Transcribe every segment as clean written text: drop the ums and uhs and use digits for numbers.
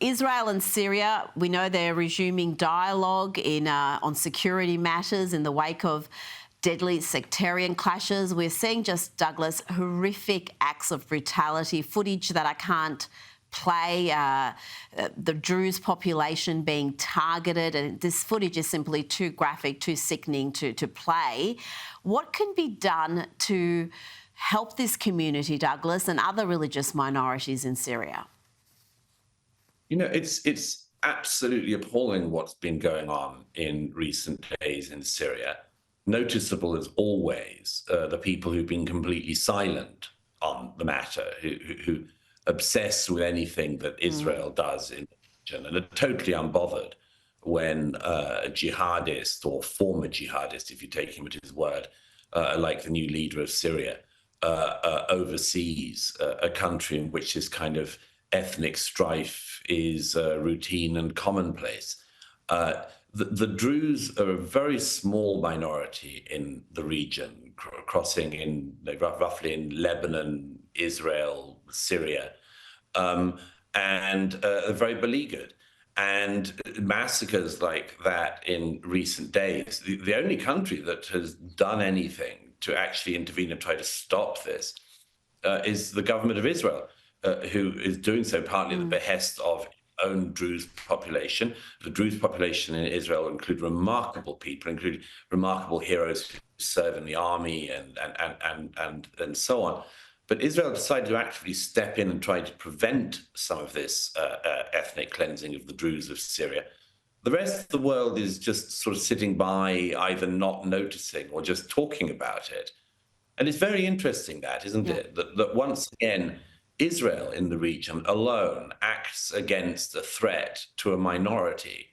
Israel and Syria, we know they're resuming dialogue on security matters in the wake of deadly sectarian clashes. We're seeing, just Douglas, horrific acts of brutality, footage that I can't play, the Druze population being targeted, and this footage is simply too graphic, too sickening to play. What can be done to help this community, Douglas, and other religious minorities in Syria? You know, it's absolutely appalling what's been going on in recent days in Syria. Noticeable as always, the people who've been completely silent on the matter, who obsess with anything that Israel does in the region and are totally unbothered when a jihadist or former jihadist, if you take him at his word, like the new leader of Syria, oversees a country in which this kind of ethnic strife is routine and commonplace. The Druze are a very small minority in the region, crossing in roughly in Lebanon, Israel, Syria, and are very beleaguered. And massacres like that in recent days, the only country that has done anything to actually intervene and try to stop this is the government of Israel, who is doing so partly at the behest of its own Druze population. The Druze population in Israel include remarkable people, include remarkable heroes who serve in the army and so on. But Israel decided to actively step in and try to prevent some of this ethnic cleansing of the Druze of Syria. The rest of the world is just sort of sitting by, either not noticing or just talking about it. And it's very interesting that, isn't it? That once again, Israel in the region alone acts against a threat to a minority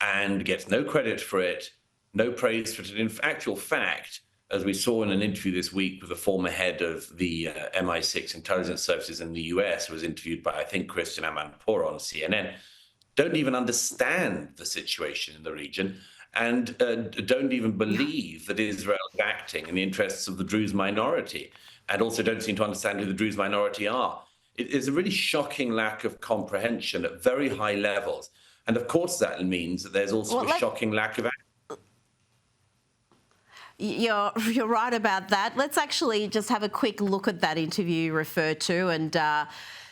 and gets no credit for it, no praise for it. In actual fact, as we saw in an interview this week with the former head of the MI6 intelligence services in the US, who was interviewed by, I think, Christian Amanpour on CNN, don't even understand the situation in the region and don't even believe that Israel is acting in the interests of the Druze minority, and also don't seem to understand who the Druze minority are. It is a really shocking lack of comprehension at very high levels. And of course, that means that there's also a shocking lack of action. You're right about that. Let's actually just have a quick look at that interview you referred to. And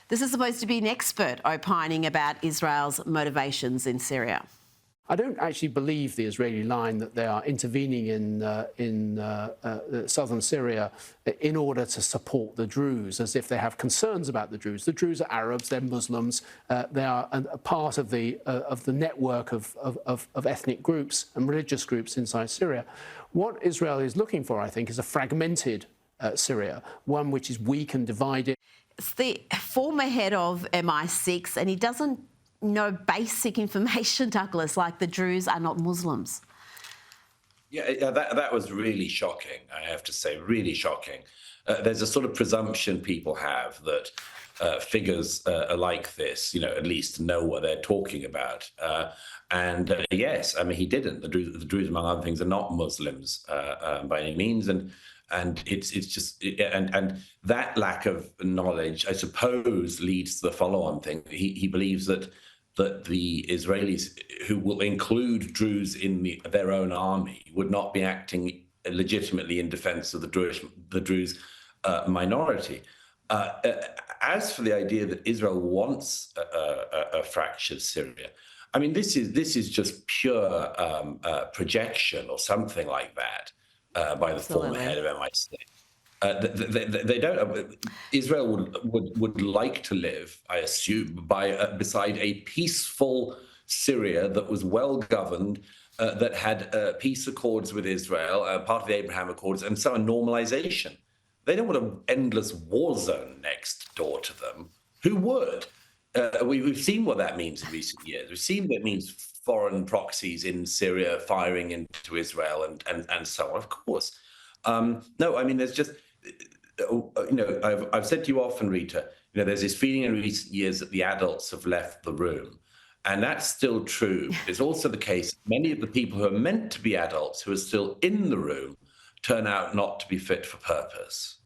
this is supposed to be an expert opining about Israel's motivations in Syria. I don't actually believe the Israeli line that they are intervening in southern Syria in order to support the Druze, as if they have concerns about the Druze. The Druze are Arabs, they're Muslims, they are a part of the network of ethnic groups and religious groups inside Syria. What Israel is looking for, I think, is a fragmented Syria, one which is weak and divided. It's the former head of MI6, and he doesn't know basic information, Douglas, like the Druze are not Muslims. Yeah, that was really shocking, I have to say, really shocking. There's a sort of presumption people have that figures like this, at least know what they're talking about. Yes, I mean, he didn't. The Druze, among other things, are not Muslims by any means. And it's just and that lack of knowledge, I suppose, leads to the follow-on thing. He believes that the Israelis, who will include Druze in their own army, would not be acting legitimately in defense of the Druze minority. As for the idea that Israel wants a fractured Syria, I mean, this is just pure projection or something like that by the former head of MI6. They don't. Israel would like to live, I assume, beside a peaceful Syria that was well governed, that had peace accords with Israel, part of the Abraham Accords, and so a normalization. They don't want an endless war zone next door to them. Who would? We've seen what that means in recent years. We've seen what it means foreign proxies in Syria firing into Israel and so on. Of course. No, I mean, there's just. I've said to you often, Rita, there's this feeling in recent years that the adults have left the room. And that's still true. It's also the case many of the people who are meant to be adults, who are still in the room, turn out not to be fit for purpose.